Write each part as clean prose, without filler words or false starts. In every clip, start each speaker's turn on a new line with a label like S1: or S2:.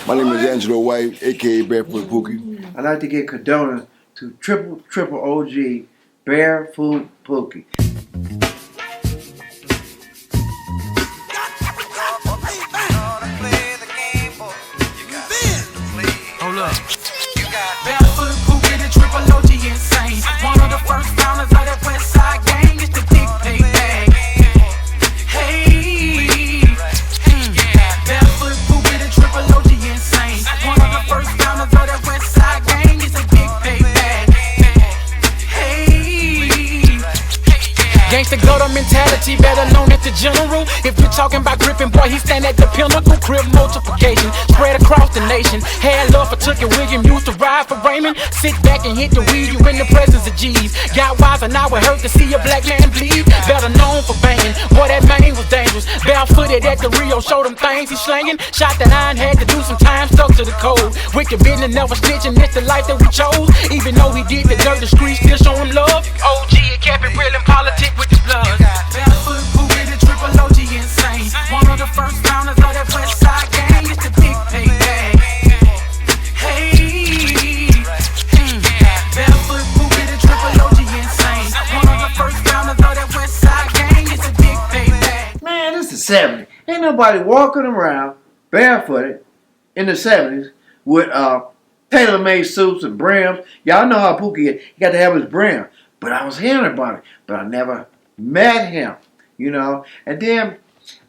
S1: My name is Angelo White, aka Barefoot Pookie.
S2: I'd like to give condolences to triple OG Barefoot Pookie.
S3: Hold up. Barefoot Pookie, the triple OG insane. One of the first founders of that West Side gang is the big pay bag. Hey, Barefoot Pookie, the triple OG insane. One of the first founders of that West Side gang is a big pay bag. Hey, gangsta gutter mentality, better known as the general. If you're talking about gripping, boy, he stand at the pinnacle. Crip multiplication, spread across the nation. Had love for Tuck and William, used to ride for Raymond. Sit back and hit the weed, you in the presence of G's. Got wise and now it hurt to see a black man bleed. Better known for banging, boy, that man was dangerous. Barefooted at the Rio, showed them things he slanging. Shot the iron, had to do some time, stuck to the code. Wicked business, never snitching, it's the life that we chose. Even though he did the dirt, the streets still show him love. OG, it kept it real in politics with the blood. Barefoot Pookie, the triple OG insane. One of the first founders of that West Side gang is the big pay bag. Hey, Barefoot Pookie, the triple OG insane. One of the first founders of that West Side gang is the big pay bag.
S2: Man, this is the 70s. Ain't nobody walking around barefooted in the 70s with tailor-made suits and brims. Y'all know how Pookie is. He got to have his brim. But I was hearing about it. But I never met him, you know. And then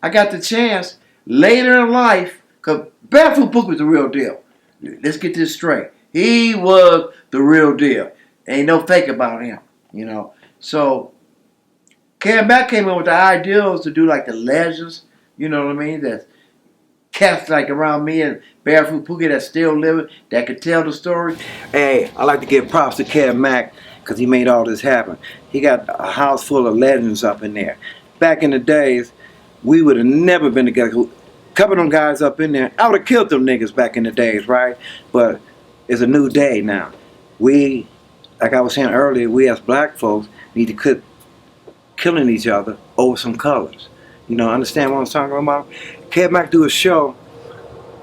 S2: I got the chance later in life, because Barefoot Pookie was the real deal. Let's get this straight. He was the real deal. Ain't no fake about him, you know. So Mac came in with the ideals to do like the legends, you know what I mean? That cats like around me and Barefoot Pookie that's still living, that could tell the story. Hey, I like to give props to Mac because he made all this happen. He got a house full of legends up in there. Back in the days, we would have never been together. A couple of them guys up in there, I would have killed them niggas back in the days, right? But it's a new day now. We, like I was saying earlier, we as black folks need to quit killing each other over some colors. You know, understand what I'm talking about? Mac do a show.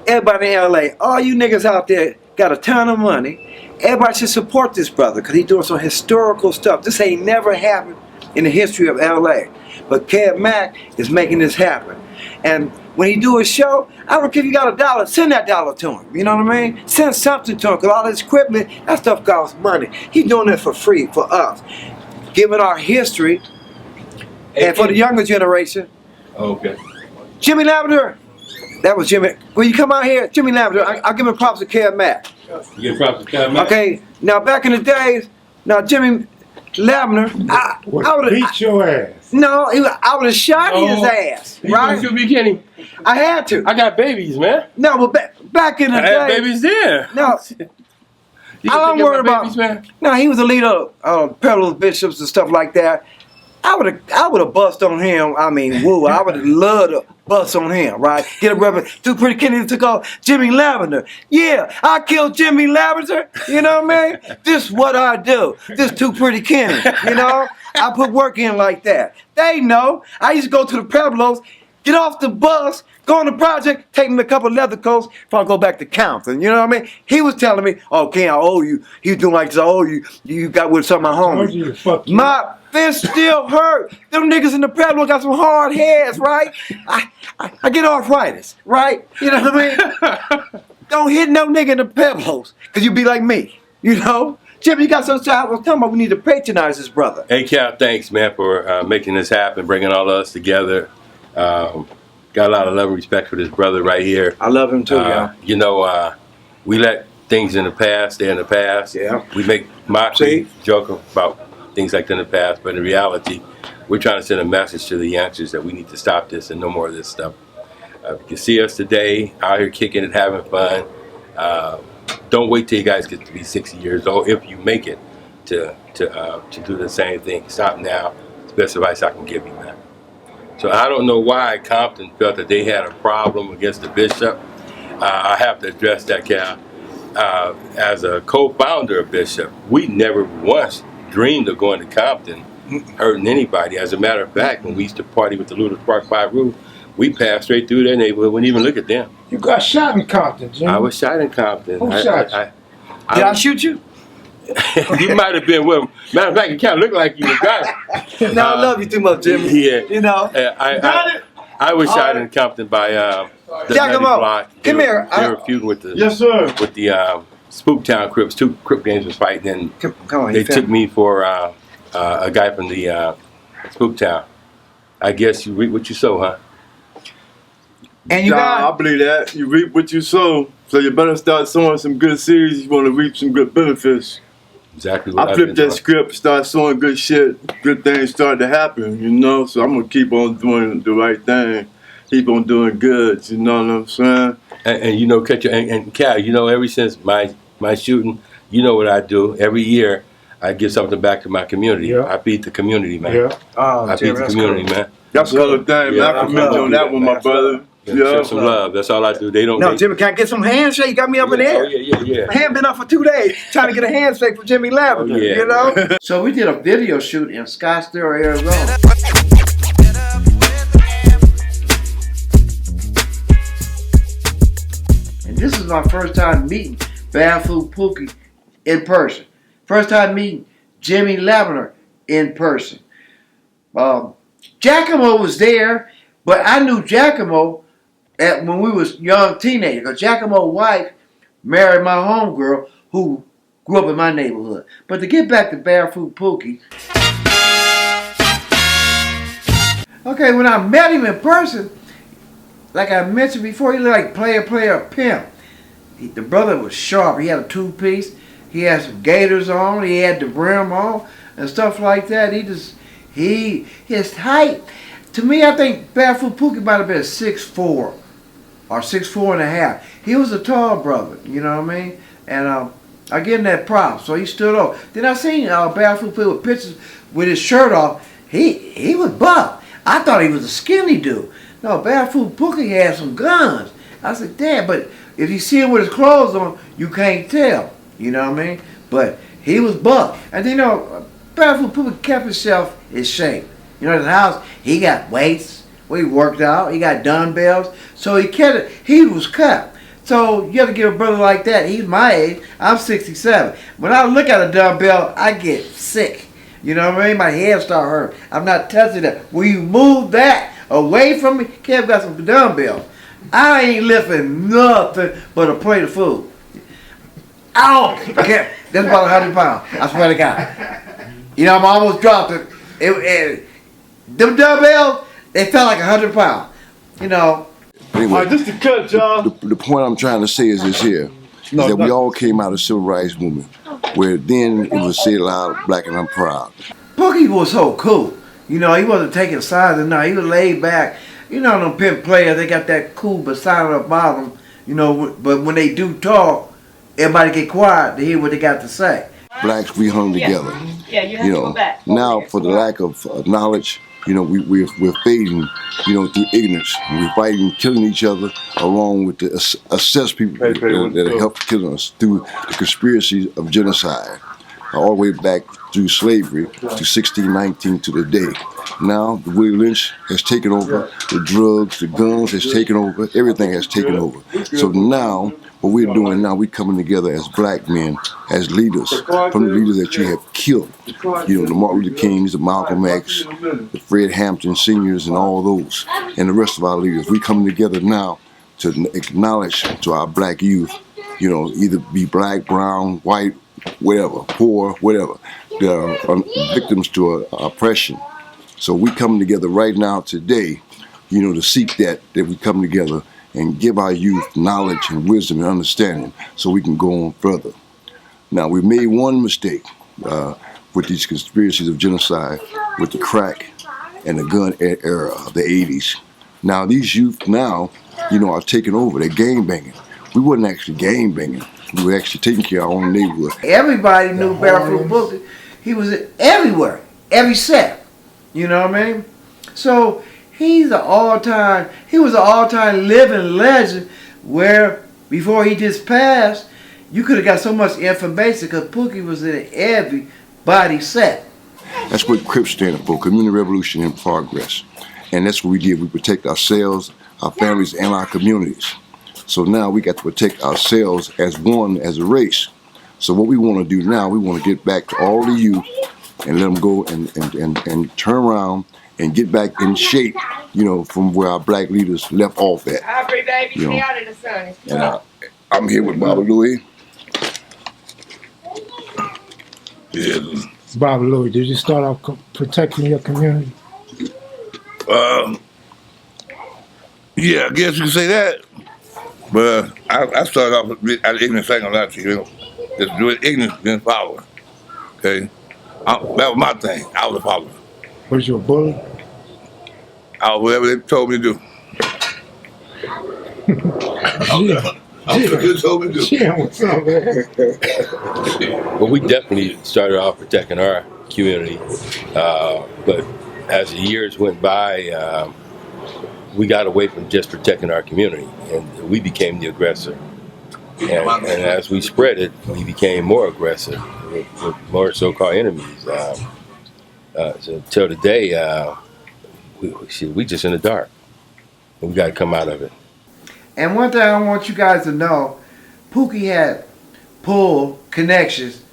S2: Everybody in LA, all you niggas out there got a ton of money. Everybody should support this brother because he's doing some historical stuff. This ain't never happened in the history of LA. But Mac is making this happen. And when he do his show, I don't care if you got $1, send that dollar to him. You know what I mean? Send something to him because all this equipment, that stuff costs money. He's doing it for free for us. Giving our history. And for the younger generation.
S4: Okay.
S2: Jimmy Lavender. That was Jimmy. When you come out here, Jimmy Lavender, I'll give him props to Mac.
S4: You give props to Mac?
S2: Okay, now back in the days, now Jimmy Lavender, I would
S5: beat your ass.
S2: No, I would have shot his ass, right?
S4: You be Kenney.
S2: I had to.
S4: I got babies, man.
S2: No, but back in the day.
S4: I had babies there.
S2: No.
S4: You
S2: I don't worry about
S4: babies, man.
S2: No, he was a leader of peddlers, bishops, and stuff like that. I would have bust on him. I mean, woo! I would have loved to bust on him, right? Get a reference. Too Pretty Kenney took off Jimmy Lavender. Yeah, I killed Jimmy Lavender. You know what I mean? This is what I do. This Too Pretty Kenney. You know, I put work in like that. They know. I used to go to the Pueblos, get off the bus, go on the project, take me a couple of leather coats before I go back to Compton. You know what I mean? He was telling me, "Oh, Ken, I owe you." He was doing like this. "I owe you. You got with some of my homies." My fist still hurt. Them niggas in the Pueblo got some hard heads, right? I get arthritis, right? You know what I mean? Don't hit no nigga in the Pueblos, because you be like me, you know? Jimmy, you got some time. I was talking about we need to patronize this brother.
S4: Hey, Cal, thanks, man, for making this happen, bringing all of us together. Got a lot of love and respect for this brother right here.
S2: I love him too, yeah.
S4: You know, we let things in the past stay in the past.
S2: Yeah.
S4: We make mockery, joke about things like that in the past, but in reality, we're trying to send a message to the youngsters that we need to stop this and no more of this stuff. You can see us today out here kicking it, having fun. Don't wait till you guys get to be 60 years old if you make it to do the same thing. Stop now. It's the best advice I can give you, man. So I don't know why Compton felt that they had a problem against the bishop. I have to address that, Cal. As a co-founder of Bishop, we never once dreamed of going to Compton, hurting anybody. As a matter of fact, when we used to party with the Luther Park 5 Roof, we passed straight through their neighborhood, wouldn't even look at them.
S5: You got shot in Compton, Jimmy.
S4: I was shot in Compton.
S5: Who shot you?
S6: Did I shoot you?
S4: You might have been with him. Matter of fact, you kind of look like you was got.
S6: No, I love you too much, Jimmy.
S4: Yeah.
S6: You know.
S4: I was shot in Compton by the
S6: Giacomo,
S4: block.
S6: come here.
S4: They were feuding with the
S5: sir.
S4: with the Spooktown Crips. Two Crip gangs was fighting, and
S6: Come on,
S4: they took me for a guy from the Spooktown. I guess you reap what you sow, huh?
S6: And you got.
S7: I believe that. You reap what you sow. So you better start sowing some good seeds. You want to reap some good benefits.
S4: Exactly what
S7: I
S4: I've
S7: flipped
S4: been
S7: that script, start sowing good shit. Good things start to happen, you know. So I'm going to keep on doing the right thing. Keep on doing good, you know what I'm saying?
S4: And you know, catch your, and Cal, you know, ever since my shooting, you know what I do. Every year, I give something back to my community.
S5: Yeah.
S4: I feed the community, man.
S5: Yeah.
S6: Oh,
S4: I feed the community, man.
S7: That's a good thing, man. I commend you on that one, my brother.
S4: Show some love. That's all I do. They don't.
S6: No, Jimmy, can I get some handshake? You got me up in the
S4: Oh
S6: air.
S4: yeah.
S6: My hand been up for 2 days trying to get a handshake from Jimmy Lavender.
S4: Oh, yeah.
S6: You know.
S2: So we did a video shoot in Scottsdale, Arizona. And this is my first time meeting Barefoot Pookie in person. First time meeting Jimmy Lavender in person. Giacomo was there, but I knew Giacomo when we was young teenagers. Because Giacomo's wife married my homegirl who grew up in my neighborhood. But to get back to Barefoot Pookie, okay, when I met him in person, like I mentioned before, he looked like player, pimp. The brother was sharp. He had a two-piece. He had some gaiters on. He had the brim on and stuff like that. His height, to me, I think Barefoot Pookie might have been 6'4" or 6'4.5". He was a tall brother, you know what I mean? And I give him that prop. So he stood up. Then I seen Barefoot Pookie with pictures with his shirt off. He was buff. I thought he was a skinny dude. No, Barefoot Pookie had some guns. I said, damn, but if you see him with his clothes on, you can't tell. You know what I mean? But he was buff. And you know, Barefoot Pookie kept himself in shape. You know, in the house, he got weights where he worked out. He got dumbbells. So he was cut. So you have to give a brother like that. He's my age. I'm 67. When I look at a dumbbell, I get sick. You know what I mean? My head start hurting. I'm not touching that. When you move that away from me, Kev got some dumbbells. I ain't lifting nothing but a plate of food. Ow! Okay, that's about 100 pounds. I swear to God. You know, I'm almost dropped it. Them dumbbells, they felt like 100 pounds. You know.
S1: Anyway,
S7: All right, just to cut, y'all.
S1: the point I'm trying to say is this here. Is that we all came out of civil rights movement, where then it was said loud, black and I'm proud.
S2: Pookie was so cool. You know, he wasn't taking sides or nothing. He was laid back. You know, them pimp players, they got that cool beside the bottom. You know, but when they do talk, everybody get quiet to hear what they got to say.
S1: Blacks, we hung together.
S8: Yeah, you have to go back.
S1: Now for the lack of knowledge, you know, we're fading, you know, through ignorance. We're fighting, killing each other, along with the assessed people that helped kill us through the conspiracy of genocide, all the way back through slavery to 1619 to the day. Now, the Willie Lynch has taken over, the drugs, the guns has taken over, everything has taken over. So now, what we're doing now, we're coming together as black men, as leaders, from the leaders that you have killed. You know, the Martin Luther Kings, the Malcolm X, the Fred Hampton Seniors, and all those, and the rest of our leaders. We coming together now to acknowledge to our black youth, you know, either be black, brown, white, whatever, poor, whatever. They're victims to oppression. So we come together right now today, you know, to seek that we come together and give our youth knowledge and wisdom and understanding so we can go on further. Now, we made one mistake with these conspiracies of genocide, with the crack and the gun era of the 80s. Now, these youth now, you know, are taking over. They're gang banging. We wasn't actually gang banging. We were actually taking care of our own neighborhood.
S2: Everybody knew Barefoot Pookie. He was everywhere, every set. You know what I mean? So he was an all-time living legend where before he just passed, you could have got so much information because Pookie was in everybody's set.
S1: That's what Crip stands for, Community Revolution in Progress. And that's what we did. We protect ourselves, our families, and our communities. So now we got to protect ourselves as one, as a race. So what we want to do now, we want to get back to all the youth and let them go and turn around and get back in shape, you know, from where our black leaders left off at. You know. And I'm here with Bobby Louie.
S5: Yeah. Bobby Louie, did you start off protecting your community?
S8: Yeah, I guess you can say that. But I started off out of ignorance, I ain't gonna lie to you, you know. Just doing ignorance against power. Okay? That was my thing. I was a follower.
S5: Was you a bully?
S8: I was whatever they told me to do. They told me to do.
S5: Yeah, what's up, man?
S4: Well, we definitely started off protecting our community. But as the years went by, we got away from just protecting our community, and we became the aggressor. And as we spread it, we became more aggressive with more so-called enemies. So till today, we just in the dark, and we got to come out of it.
S2: And one thing I want you guys to know, Pookie had pull connections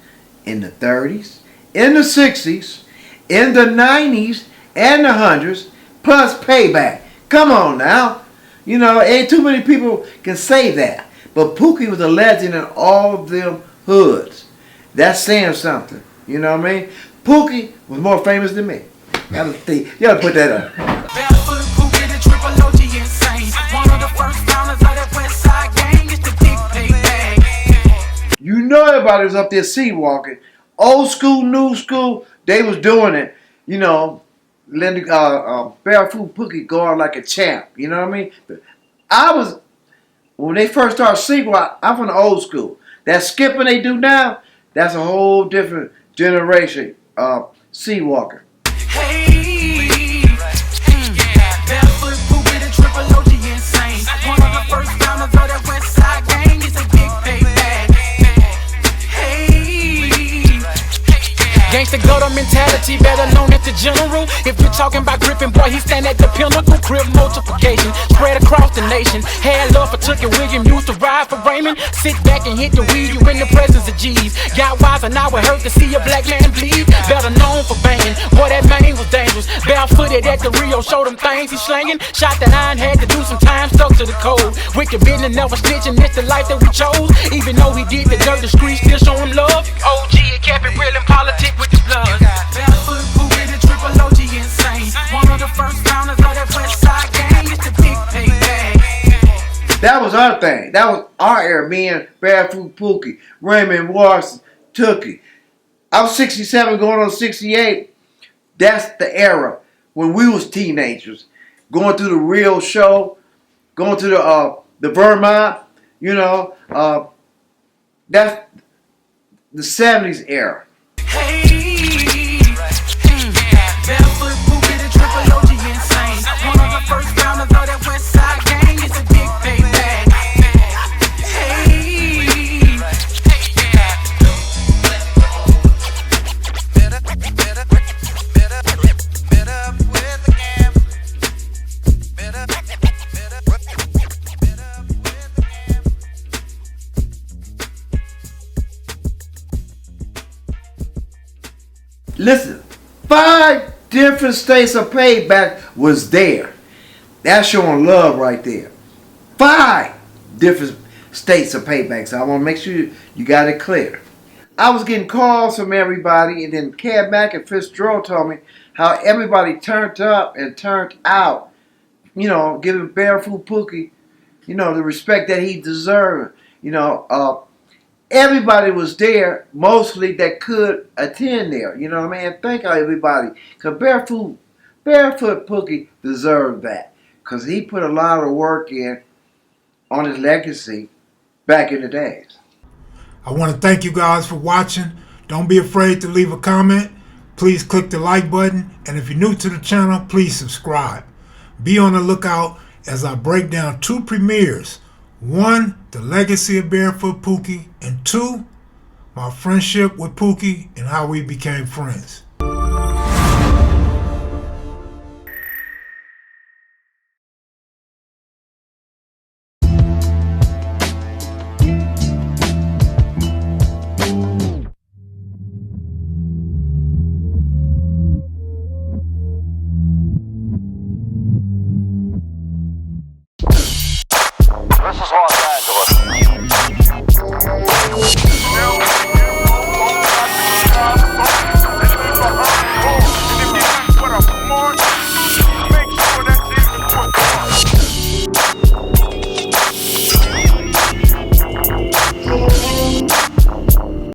S2: in the 30s, in the 60s, in the 90s, and the 100s, plus payback. Come on now. You know, ain't too many people can say that. But Pookie was a legend in all of them hoods. That's saying something. You know what I mean? Pookie was more famous than me. You gotta put that up.
S3: Barefoot Pookie, the triple OG insane. One of the first founders of that West Side gang. It's the big payback.
S2: You know everybody was up there sea walking. Old school, new school, they was doing it. You know, letting Barefoot Pookie go on like a champ. You know what I mean? When they first started sea walk, I'm from the old school. That skipping they do now, that's a whole different generation of sea walker.
S3: Hey, Barefoot Pookie, the triple OG insane. One of the first founders of that West Side gang. It's a big payback. Hey, gangster gutter mentality, better known as the general. If you're talking about gripping, boy, he stand at the pinnacle. Crip multiplication, spread across the nation. Had love for Tuck and William, used to ride for Raymond. Sit back and hit the weed, you in the presence of G's. Got wise and now it hurt to see a black man bleed. Better known for banging, boy, that man was dangerous. Barefooted at the Rio, showed them things he slanging. Shot that iron, had to do some time, stuck to the code. Wicked business, never snitching, it's the life that we chose. Even though he did the dirt, the streets still show him love. OG, it kept it real in politics with his blood. Barefoot Pookie, the triple OG insane. One of the first founders of that West Side gang. It's the big payback.
S2: That was our thing. That was our era. Me and Barefoot Pookie, Raymond Washington, Tookie. I was 67 going on 68. That's the era when we was teenagers. Going through the real show. Going to the Vermont. You know. That's the 70s era.
S3: Barefoot Pookie, the triple OG insane. One of the first founders of that West Side gang. It's a big payback.
S2: Listen, 5 different states of payback was there. That's showing love right there. 5 different states of payback. So I want to make sure you got it clear. I was getting calls from everybody, and then Cab Mack and Fitzgerald told me how everybody turned up and turned out. You know, giving Barefoot Pookie, you know, the respect that he deserved. You know, everybody was there, mostly that could attend there. You know what I mean? And thank everybody. Because Barefoot Pookie deserved that. Because he put a lot of work in on his legacy back in the days.
S5: I want to thank you guys for watching. Don't be afraid to leave a comment. Please click the like button. And if you're new to the channel, please subscribe. Be on the lookout as I break down 2 premieres. 1, the legacy of Barefoot Pookie, and 2, my friendship with Pookie and how we became friends.